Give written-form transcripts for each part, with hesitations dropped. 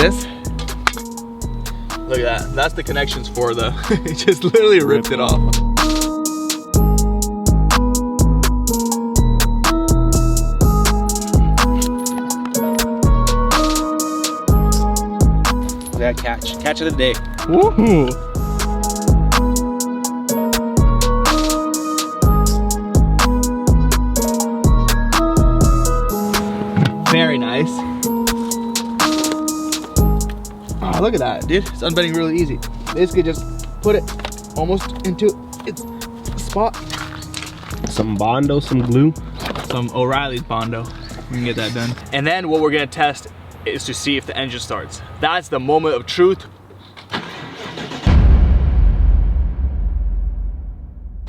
this. Look at that. That's the connections for the, it just literally ripped it off. Look at that catch of the day. Woohoo! Very nice. Oh, look at that, dude. It's unbending really easy. Basically just put it almost into its spot. Some Bondo, some glue. Some O'Reilly's Bondo. We can get that done. And then what we're gonna test is to see if the engine starts. That's the moment of truth.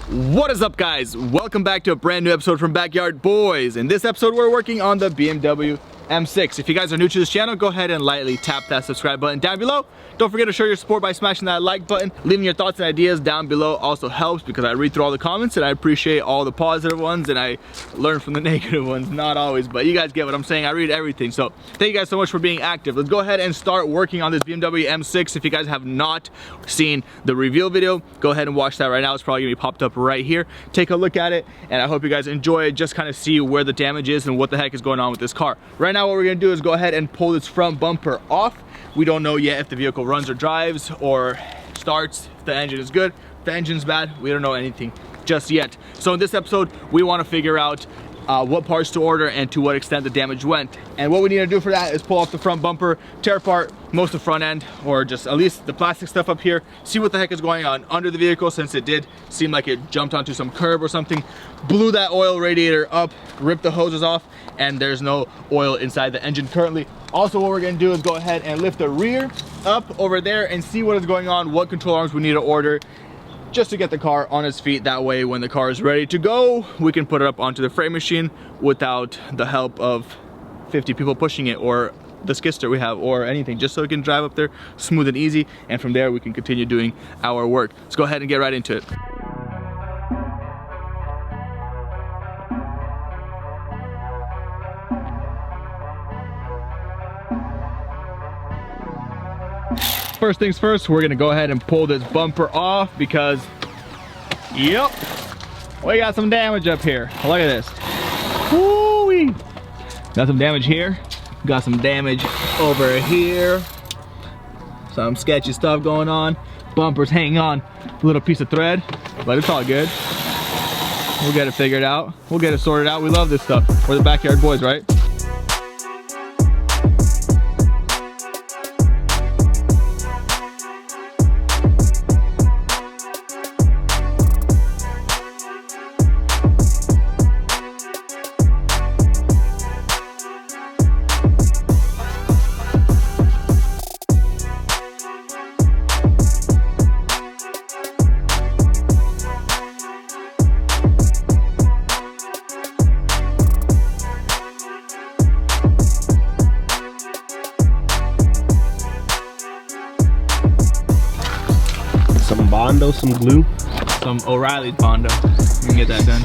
What is up, guys? Welcome back to a brand new episode from Backyard Boys. In this episode, we're working on the BMW M6. If you guys are new to this channel, go ahead and lightly tap that subscribe button down below. Don't forget to show your support by smashing that like button. Leaving your thoughts and ideas down below also helps because I read through all the comments and I appreciate all the positive ones and I learn from the negative ones. Not always, but you guys get what I'm saying. I read everything. So thank you guys so much for being active. Let's go ahead and start working on this BMW M6. If you guys have not seen the reveal video, go ahead and watch that right now. It's probably gonna be popped up right here. Take a look at it and I hope you guys enjoy it. Just kind of see where the damage is and what the heck is going on with this car. Right now what we're gonna do is go ahead and pull this front bumper off. We don't know yet if the vehicle runs or drives or starts, if the engine is good, if the engine's bad. We don't know anything just yet. So in this episode, we want to figure out what parts to order and to what extent the damage went. And what we need to do for that is pull off the front bumper, tear apart most of the front end, or just at least the plastic stuff up here, see what the heck is going on under the vehicle, since it did seem like it jumped onto some curb or something, blew that oil radiator up, ripped the hoses off, and there's no oil inside the engine currently. Also, what we're gonna do is go ahead and lift the rear up over there and see what is going on, what control arms we need to order, just to get the car on its feet. That way, when the car is ready to go, we can put it up onto the frame machine without the help of 50 people pushing it, or the skidster we have, or anything, just so it can drive up there smooth and easy. And from there, we can continue doing our work. Let's go ahead and get right into it. First things first, we're gonna go ahead and pull this bumper off because, yep, we got some damage up here. Look at this. Woo-wee. Got some damage here. Got some damage over here. Some sketchy stuff going on. Bumper's hanging on a little piece of thread, but it's all good. We'll get it figured out. We'll get it sorted out. We love this stuff. We're the Backyard Boys, right? Some Bondo, some glue. Some O'Reilly's Bondo. We can get that done.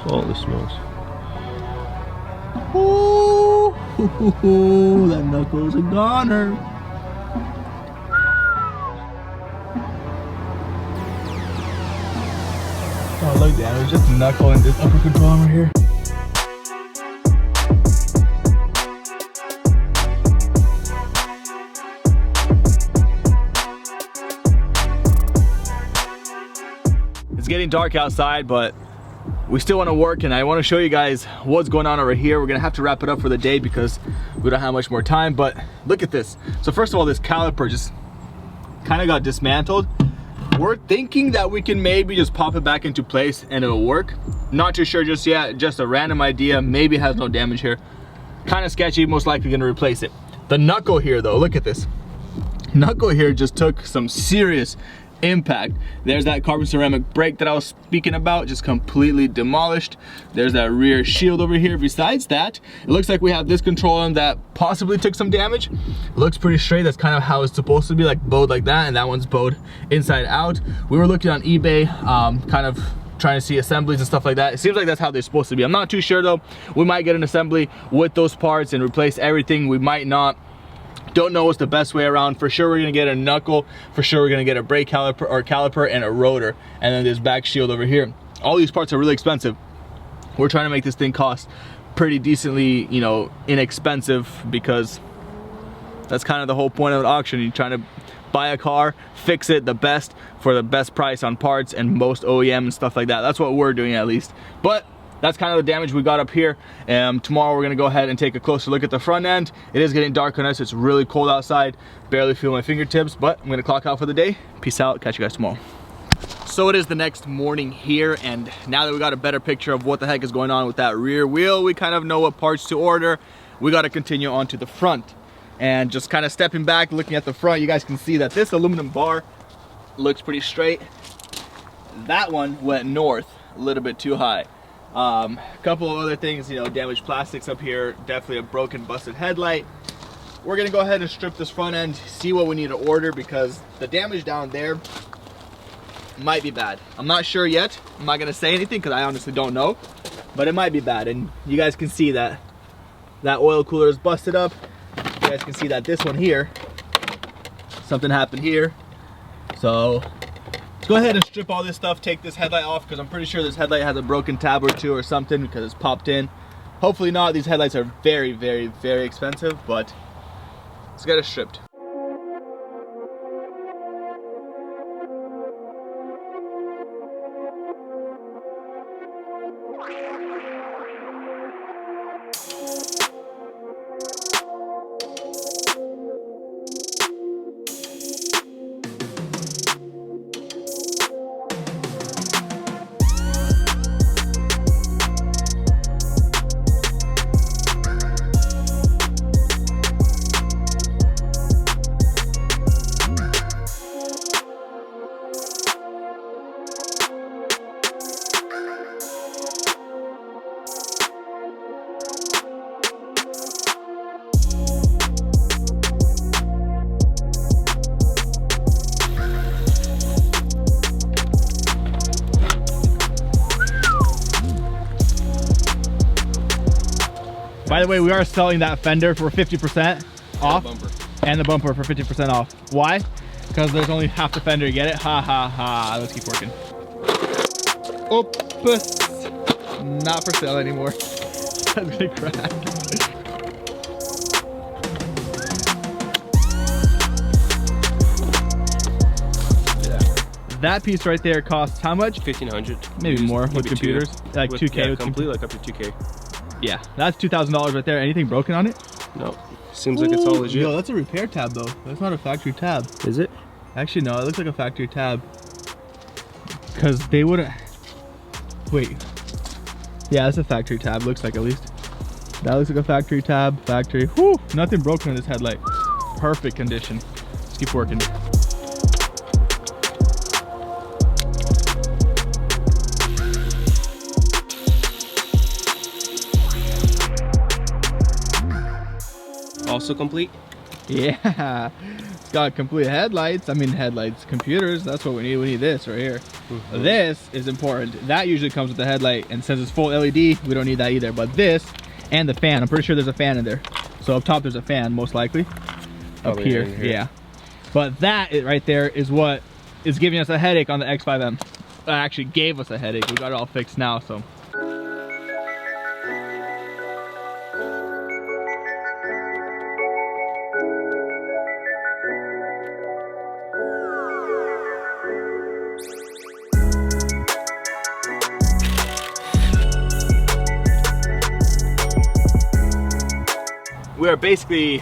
Holy smokes. Ooh, that knuckle's a goner. Oh, look, Dan, it was just a knuckle and this upper control arm right here. It's getting dark outside, but we still want to work, and I want to show you guys what's going on over here. We're gonna have to wrap it up for the day because we don't have much more time, but look at this. So first of all, this caliper just kind of got dismantled. We're thinking that we can maybe just pop it back into place and it'll work. Not too sure just yet, just a random idea. Maybe it has no damage here. Kind of sketchy, most likely gonna replace it. The knuckle here though, look at this. Knuckle here just took some serious impact. There's that carbon ceramic brake that I was speaking about, just completely demolished. There's that rear shield over here. Besides that, it looks like we have this control arm that possibly took some damage. It looks pretty straight. That's kind of how it's supposed to be, like bowed like that, and that one's bowed inside out. We were looking on eBay, kind of trying to see assemblies and stuff like that. It seems like that's how they're supposed to be. I'm not too sure though. We might get an assembly with those parts and replace everything. We might not. Don't know what's the best way around. For sure we're gonna get a knuckle, for sure we're gonna get a brake caliper and a rotor, and then this back shield over here. All these parts are really expensive. We're trying to make this thing cost pretty decently, you know, inexpensive, because that's kind of the whole point of an auction. You're trying to buy a car, fix it the best for the best price on parts and most OEM and stuff like that. That's what we're doing at least. But that's kind of the damage we got up here. Tomorrow we're gonna go ahead and take a closer look at the front end. It is getting dark on us. It's really cold outside. Barely feel my fingertips, but I'm gonna clock out for the day. Peace out, catch you guys tomorrow. So it is the next morning here, and now that we got a better picture of what the heck is going on with that rear wheel, we kind of know what parts to order. We gotta continue on to the front. And just kind of stepping back, looking at the front, you guys can see that this aluminum bar looks pretty straight. That one went north a little bit too high. A couple of other things, you know, damaged plastics up here, definitely a broken, busted headlight. We're gonna go ahead and strip this front end, see what we need to order, because the damage down there might be bad. I'm not sure yet. I'm not gonna say anything because I honestly don't know, but it might be bad. And you guys can see that that oil cooler is busted up. You guys can see that this one here, something happened here. So let's go ahead and strip all this stuff, take this headlight off, because I'm pretty sure this headlight has a broken tab or two or something, because it's popped in. Hopefully not. These headlights are very, very, very expensive, but let's get it stripped. By the way, we are selling that fender for 50% off, and the bumper for 50% off. Why? Because there's only half the fender. You get it? Ha ha ha. Let's keep working. Oops. Not for sale anymore. That's gonna crack. That piece right there costs how much? 1,500. Maybe more with computers. Like with, 2K. Yeah, with complete, like up to 2K. Yeah, that's $2,000 right there. Anything broken on it? No. Seems like it's all legit. Yo, that's a repair tab though. That's not a factory tab. Is it? Actually, no. It looks like a factory tab. Because they wouldn't. Wait. Yeah, that's a factory tab. Looks like, at least. That looks like a factory tab. Factory. Whew. Nothing broken on this headlight. Perfect condition. Let's keep working. Also complete? Yeah, it's got complete headlights. I mean headlights, computers, that's what we need. We need this right here. This is important. That usually comes with the headlight, and since it's full LED, we don't need that either. But this and the fan, I'm pretty sure there's a fan in there. So up top there's a fan, most likely. Up here, yeah. But that right there is what is giving us a headache on the X5M. Actually gave us a headache. We got it all fixed now, so. We are basically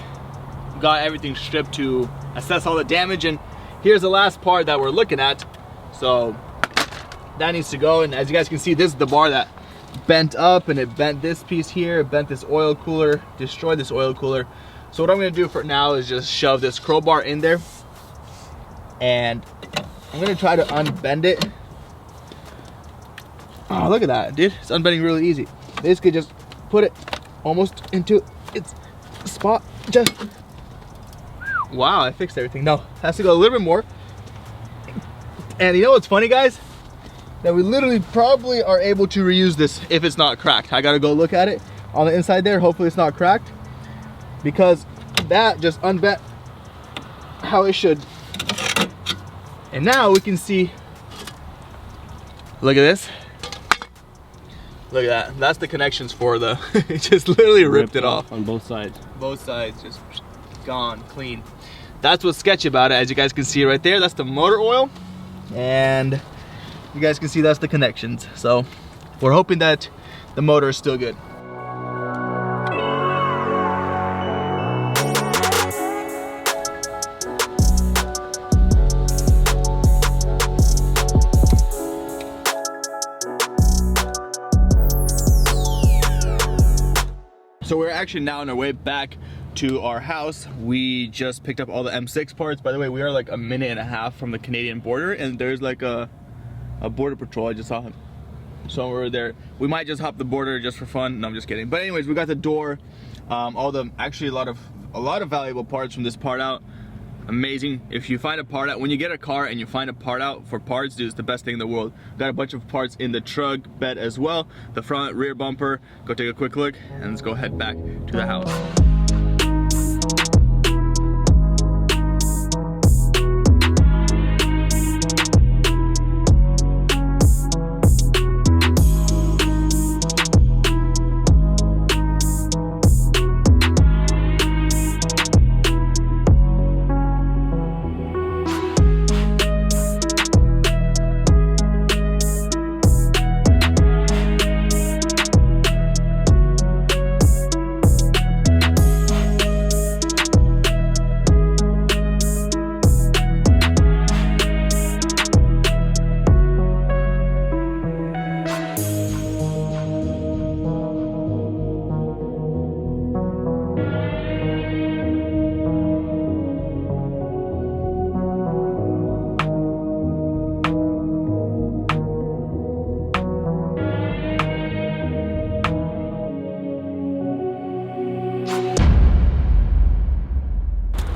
got everything stripped to assess all the damage, and here's the last part that we're looking at. So that needs to go. And as you guys can see, this is the bar that bent up, and it bent this piece here, it bent this oil cooler, destroyed this oil cooler. So what I'm gonna do for now is just shove this crowbar in there, and I'm gonna try to unbend it. Oh, look at that, dude. It's unbending really easy. Basically just put it almost into its spot. Just, wow, I fixed everything. No, has to go a little bit more. And you know what's funny, guys? That we literally probably are able to reuse this if it's not cracked. I gotta go look at it on the inside there. Hopefully it's not cracked, because that just unbent how it should. And now we can see, look at this. Look at that. That's the connections for the, it just literally ripped it off. On both sides. Both sides, just gone, clean. That's what's sketchy about it. As you guys can see right there, that's the motor oil. And you guys can see that's the connections. So we're hoping that the motor is still good. So we're actually now on our way back to our house. We just picked up all the M6 parts. By the way, we are like a minute and a half from the Canadian border, and there's like a border patrol. I just saw him somewhere there. We might just hop the border just for fun. No, I'm just kidding. But anyways, we got the door, actually a lot of valuable parts from this part out. Amazing. If you find a part out, when you get a car and you find a part out for parts, dude, it's the best thing in the world. Got a bunch of parts in the truck bed as well, the front rear bumper. Go take a quick look, and let's go head back to the house.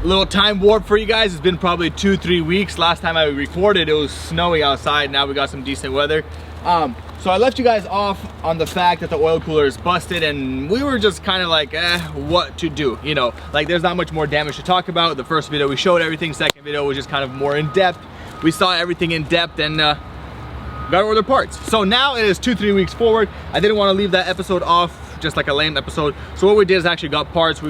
Little time warp for you guys. It's been probably 2-3 weeks. Last time I recorded, it was snowy outside. Now we got some decent weather. So I left you guys off on the fact that the oil cooler is busted, and we were just kind of like, what to do? You know, like there's not much more damage to talk about. The first video we showed everything. Second video was just kind of more in depth. We saw everything in depth and got to order parts. So now it is 2-3 weeks forward. I didn't want to leave that episode off just like a lame episode. So what we did is actually got parts. We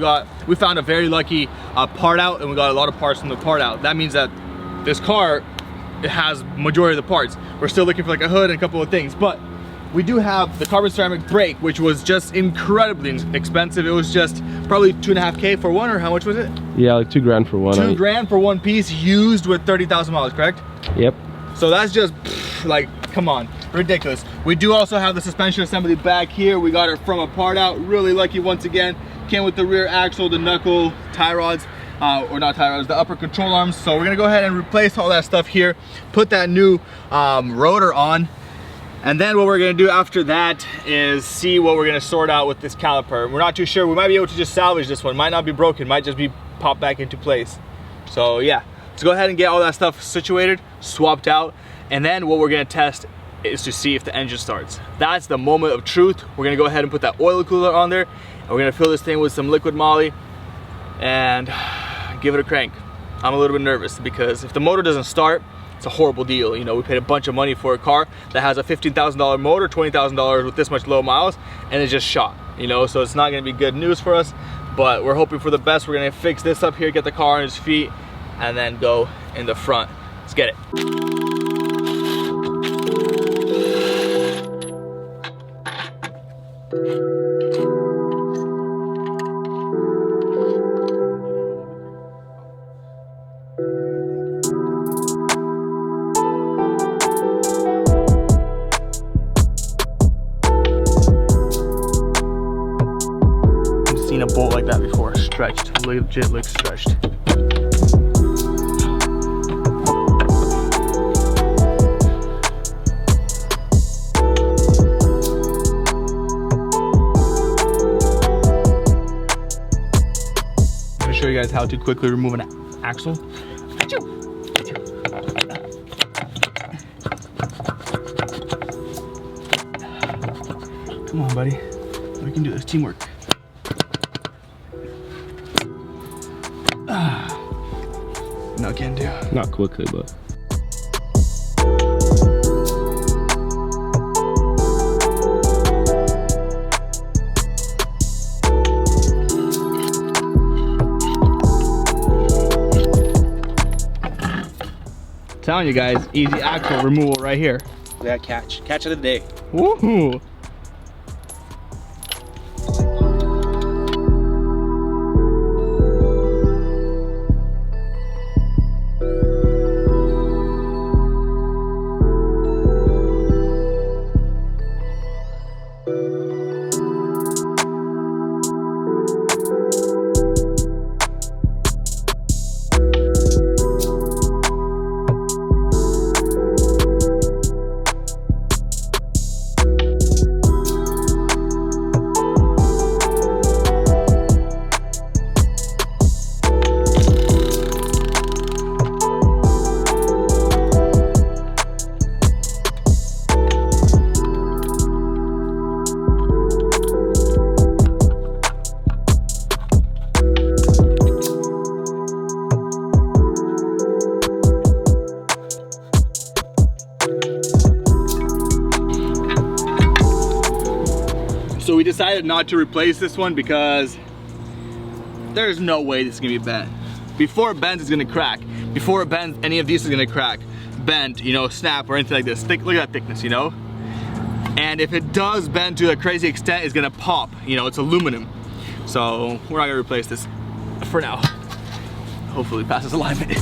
found a very lucky part out, and we got a lot of parts from the part out. That means that this car, it has majority of the parts. We're still looking for like a hood and a couple of things, but we do have the carbon ceramic brake, which was just incredibly expensive. It was just probably 2.5K for one, or how much was it? Yeah, like $2,000 for one. $2,000 for one piece, used with 30,000 miles, correct? Yep. So that's just like, come on, ridiculous. We do also have the suspension assembly back here. We got it from a part out. Really lucky once again. Came with the rear axle, the knuckle, tie rods, or not tie rods, the upper control arms. So we're gonna go ahead and replace all that stuff here, put that new rotor on, and then what we're gonna do after that is see what we're gonna sort out with this caliper. We're not too sure. We might be able to just salvage this one. Might not be broken, might just be popped back into place. So yeah, let's go ahead and get all that stuff situated, swapped out, and then what we're gonna test is to see if the engine starts. That's the moment of truth. We're gonna go ahead and put that oil cooler on there, and we're gonna fill this thing with some liquid moly and give it a crank. I'm a little bit nervous because if the motor doesn't start, it's a horrible deal. You know, we paid a bunch of money for a car that has a $15,000 motor, $20,000 with this much low miles, and it's just shot, you know, so it's not gonna be good news for us, but we're hoping for the best. We're gonna fix this up here, get the car on its feet, and then go in the front. Let's get it. stretched. Legit looks stretched. I'm gonna show you guys how to quickly remove an axle. Come on, buddy. We can do this. Teamwork. No, can do. Not quickly, but. Telling you guys, easy axle removal right here. That catch of the day. Woohoo! So we decided not to replace this one because there's no way this is gonna be bent. Before it bends, it's gonna crack. Before it bends, any of these is gonna crack, bend, you know, snap or anything like this. Look at that thickness, you know? And if it does bend to a crazy extent, it's gonna pop. You know, it's aluminum. So we're not gonna replace this for now. Hopefully it passes alignment.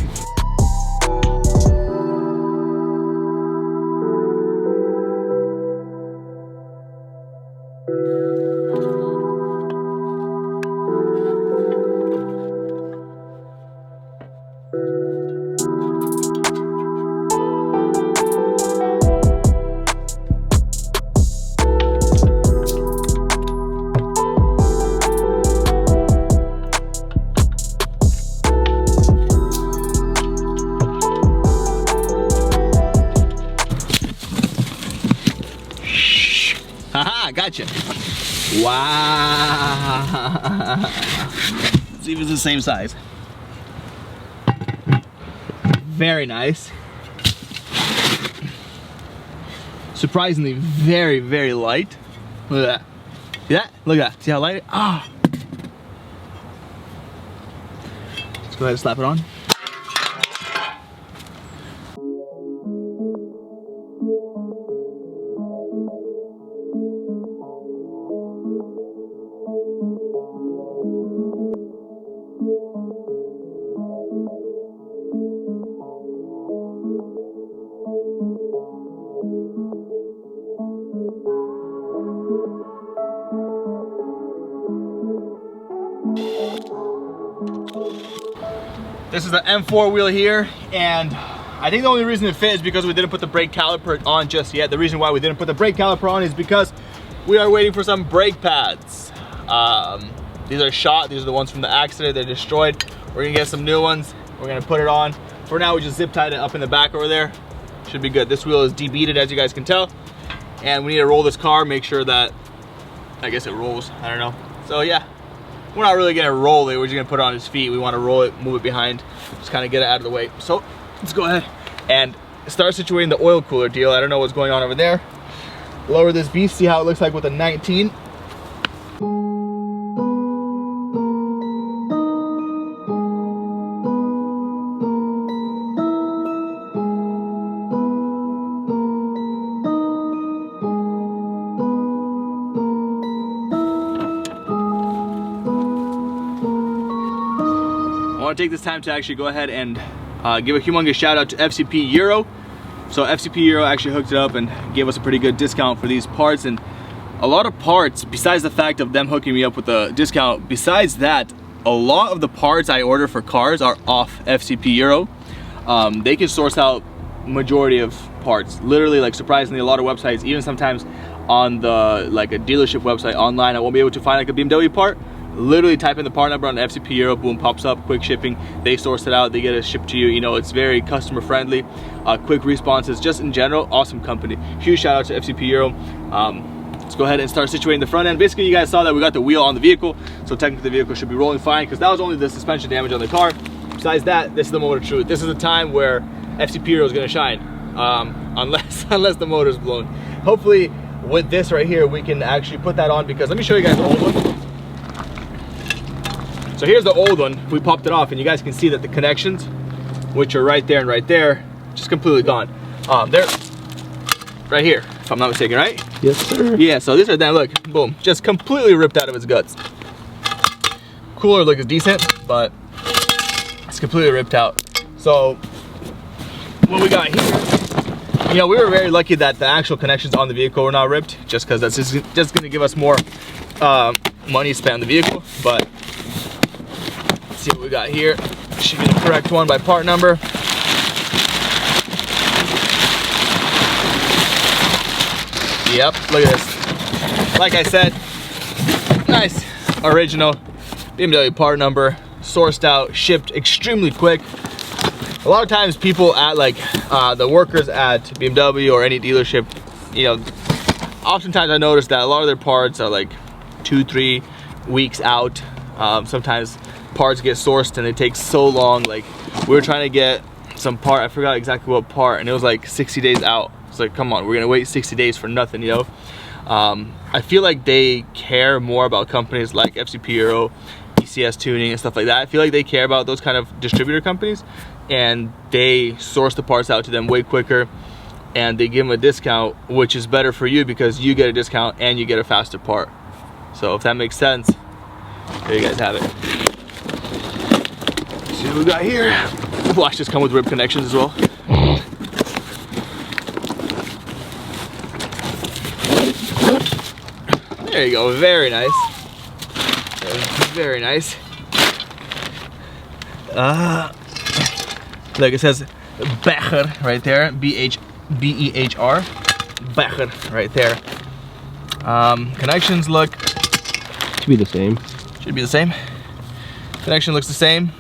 Haha, gotcha. Wow. Let's see if it's the same size. Very nice. Surprisingly, very, very light. Look at that. See that? Look at that. See how light it is? Ah. Let's go ahead and slap it on. This is the M4 wheel here, and I think the only reason it fit is because we didn't put the brake caliper on just yet. The reason why we didn't put the brake caliper on is because we are waiting for some brake pads. These are shot, these are the ones from the accident, they're destroyed. We're gonna get some new ones, we're gonna put it on. For now, we just zip tied it up in the back over there. Should be good. This wheel is debeaded, as you guys can tell. And we need to roll this car, make sure that, I guess it rolls, I don't know. So yeah. We're not really gonna roll it, we're just gonna put it on his feet. We wanna roll it, move it behind, just kinda get it out of the way. So, let's go ahead and start situating the oil cooler deal. I don't know what's going on over there. Lower this beast, see how it looks like with a 19. I want to take this time to actually go ahead and give a humongous shout out to FCP Euro. So FCP Euro actually hooked it up and gave us a pretty good discount for these parts, and a lot of parts, besides the fact of them hooking me up with a discount, besides that, a lot of the parts I order for cars are off FCP Euro. They can source out majority of parts. Literally, like, surprisingly, a lot of websites, even sometimes on the, like, a dealership website online, I won't be able to find like a BMW part. Literally type in the part number on the FCP Euro, boom, pops up, quick shipping. They source it out, they get it shipped to you. You know, it's very customer friendly, quick responses, just in general, awesome company. Huge shout out to FCP Euro. Let's go ahead and start situating the front end. Basically, you guys saw that we got the wheel on the vehicle, so technically the vehicle should be rolling fine, because that was only the suspension damage on the car. Besides that, this is the moment of truth. This is the time where FCP Euro is going to shine, unless the motor is blown. Hopefully with this right here we can actually put that on, because let me show you guys the old one. So here's the old one. We popped it off and you guys can see that the connections, which are right there and right there, just completely gone. They're right here, if I'm not mistaken, right? Yes, sir. Yeah, so this right there, look, boom, just completely ripped out of its guts. Cooler looks decent, but it's completely ripped out. So what we got here, you know, we were very lucky that the actual connections on the vehicle were not ripped, just because that's just going to give us more money spent on the vehicle. But let's see what we got here. Should be the correct one by part number. Yep, look at this. Like I said, nice original BMW part number, sourced out, shipped extremely quick. A lot of times people at like the workers at BMW or any dealership, you know, oftentimes I notice that a lot of their parts are like 2-3 weeks out. Sometimes parts get sourced and it takes so long. Like, we were trying to get some part, I forgot exactly what part, and it was like 60 days out. It's like, come on, we're gonna wait 60 days for nothing, you know? I feel like they care more about companies like FCP Euro, ECS Tuning and stuff like that. I feel like they care about those kind of distributor companies, and they source the parts out to them way quicker, and they give them a discount, which is better for you because you get a discount and you get a faster part. So if that makes sense, there you guys have it. Let's see what we got here. Watch this come with rib connections as well. There you go, very nice. Very nice. Like it says Becher right there, B-E-H-R, Becher right there. Connections look, Should be the same. should be the same. Connection looks the same.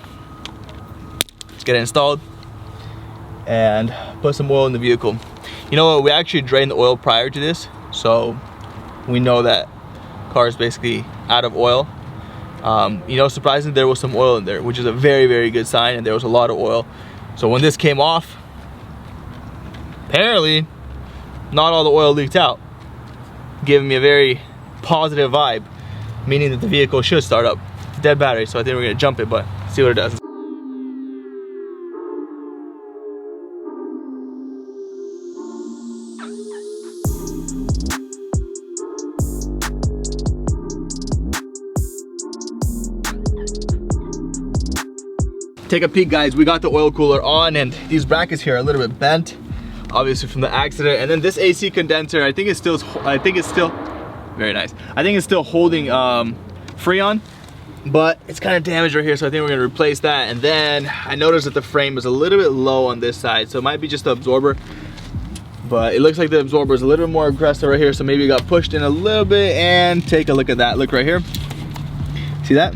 Let's get it installed and put some oil in the vehicle. You know what, we actually drained the oil prior to this, so we know that car is basically out of oil. You know, surprisingly, there was some oil in there, which is a very, very good sign, and there was a lot of oil. So when this came off, apparently not all the oil leaked out, giving me a very positive vibe, meaning that the vehicle should start up. It's a dead battery, so I think we're gonna jump it, but see what it does. Take a peek, guys. We got the oil cooler on, and these brackets here are a little bit bent, obviously from the accident. And then this AC condenser, I think it's still very nice. I think it's still holding Freon, but it's kind of damaged right here, so I think we're gonna replace that. And then I noticed that the frame is a little bit low on this side, so it might be just the absorber, but it looks like the absorber is a little bit more aggressive right here, so maybe it got pushed in a little bit. And take a look at that. Look right here. See that?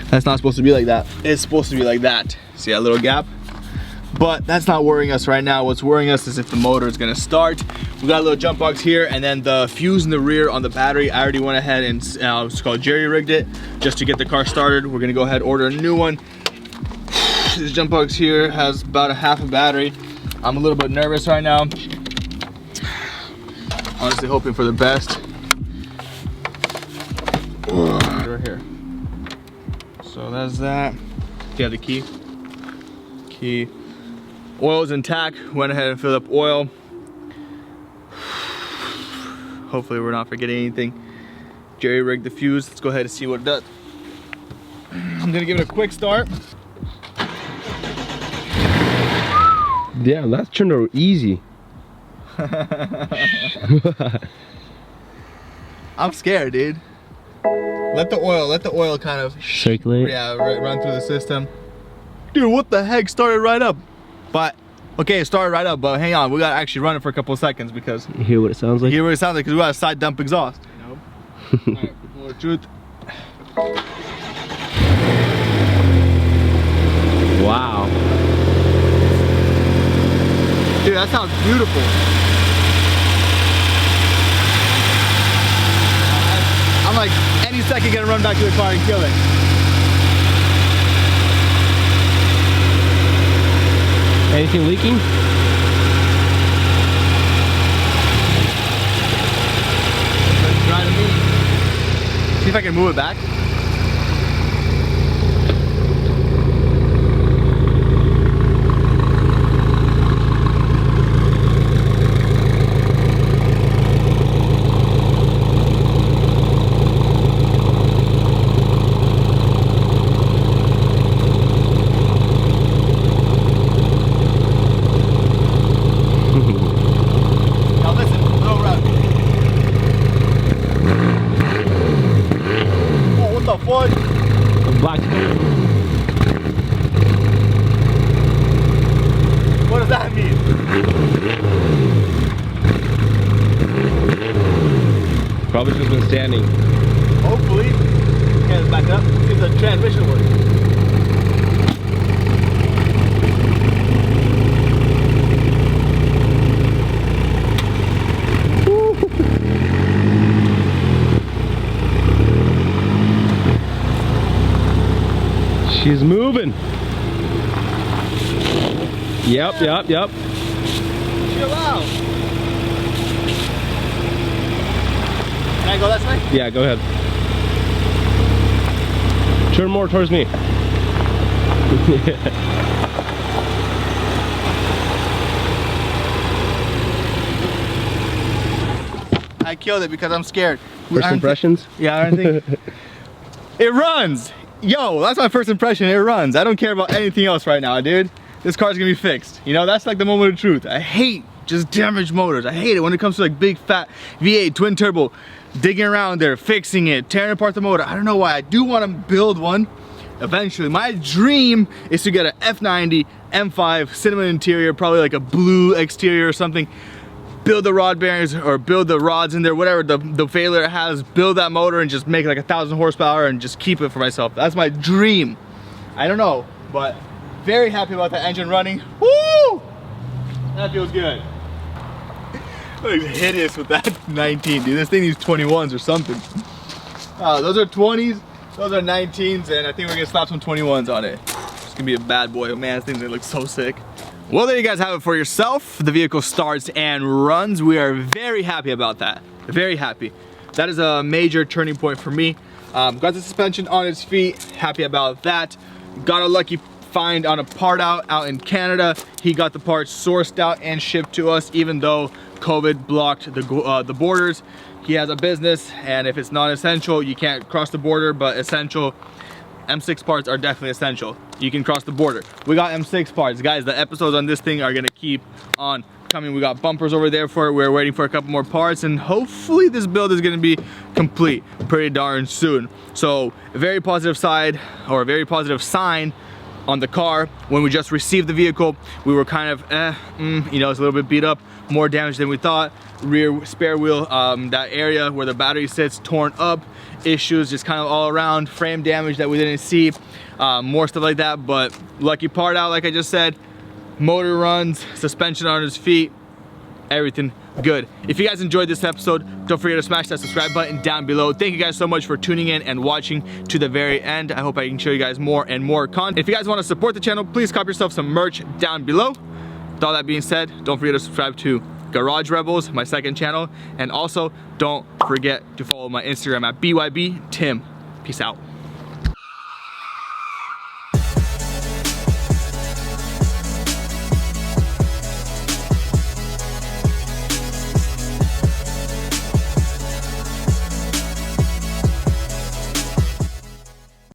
That's not supposed to be like that. It's supposed to be like that. See that little gap? But that's not worrying us right now. What's worrying us is if the motor is gonna start. We got a little jump box here, and then the fuse in the rear on the battery, I already went ahead and it's called jerry-rigged it just to get the car started. We're gonna go ahead and order a new one. This jump box here has about a half a battery. I'm a little bit nervous right now. Honestly hoping for the best. Right here. So that's that. Yeah, the key. Oil is intact. Went ahead and filled up oil. Hopefully we're not forgetting anything. Jerry rigged the fuse. Let's go ahead and see what it does. I'm gonna give it a quick start. Yeah, that turned out easy. I'm scared, dude. Let the oil kind of circulate. Yeah, run through the system. Dude, what the heck? Started right up. But okay, it started right up, but hang on, we gotta actually run it for a couple of seconds because You hear what it sounds like? hear what it sounds like because we got a side dump exhaust. You know? Alright, more truth. Wow. Dude, that sounds beautiful. I'm like any second gonna run back to the car and kill it. Anything leaking? Looks dry to me. See if I can move it back. Black. What does that mean? Probably just been standing. Hopefully. Okay, let's back it up. See if the transmission works. She's moving. Yep. Chill out. Can I go this way? Yeah, go ahead. Turn more towards me. I killed it because I'm scared. First impressions? Yeah, I don't think. It runs! Yo, that's my first impression, it runs. I don't care about anything else right now, dude. This car's gonna be fixed. You know, that's like the moment of truth. I hate just damaged motors. I hate it when it comes to like big fat V8 twin turbo, digging around there, fixing it, tearing apart the motor. I don't know why. I do want to build one eventually. My dream is to get a F90 M5 cinnamon interior, probably like a blue exterior or something. Build the rod bearings or build the rods in there, whatever the failure it has, build that motor and just make like 1,000 horsepower and just keep it for myself. That's my dream. I don't know, but very happy about that engine running. Woo! That feels good. Looks hideous with that 19, dude. This thing needs 21s or something. Those are 20s, those are 19s, and I think we're gonna slap some 21s on it. It's gonna be a bad boy. Oh man, this thing looks so sick. Well, there you guys have it for yourself. The vehicle starts and runs. We are very happy about that. Very happy. That is a major turning point for me. Got the suspension on its feet. Happy about that. Got a lucky find on a part out in Canada. He got the parts sourced out and shipped to us, even though COVID blocked the borders. He has a business, and if it's not essential, you can't cross the border, but essential, M6 parts are definitely essential. You can cross the border. We got M6 parts. Guys, the episodes on this thing are gonna keep on coming. We got bumpers over there for it. We're waiting for a couple more parts, and hopefully this build is gonna be complete pretty darn soon. So a very positive side, or a very positive sign on the car. When we just received the vehicle, we were kind of you know, it's a little bit beat up, more damage than we thought. Rear spare wheel, that area where the battery sits, torn up, issues just kind of all around, frame damage that we didn't see, more stuff like that. But lucky part out, like I just said, motor runs, suspension on his feet, everything good. If you guys enjoyed this episode, don't forget to smash that subscribe button down below. Thank you guys so much for tuning in and watching to the very end. I hope I can show you guys more and more content. If you guys want to support the channel, please cop yourself some merch down below. With all that being said, don't forget to subscribe to Garage Rebels, my second channel, and also don't forget to follow my Instagram at BYB Tim. Peace out.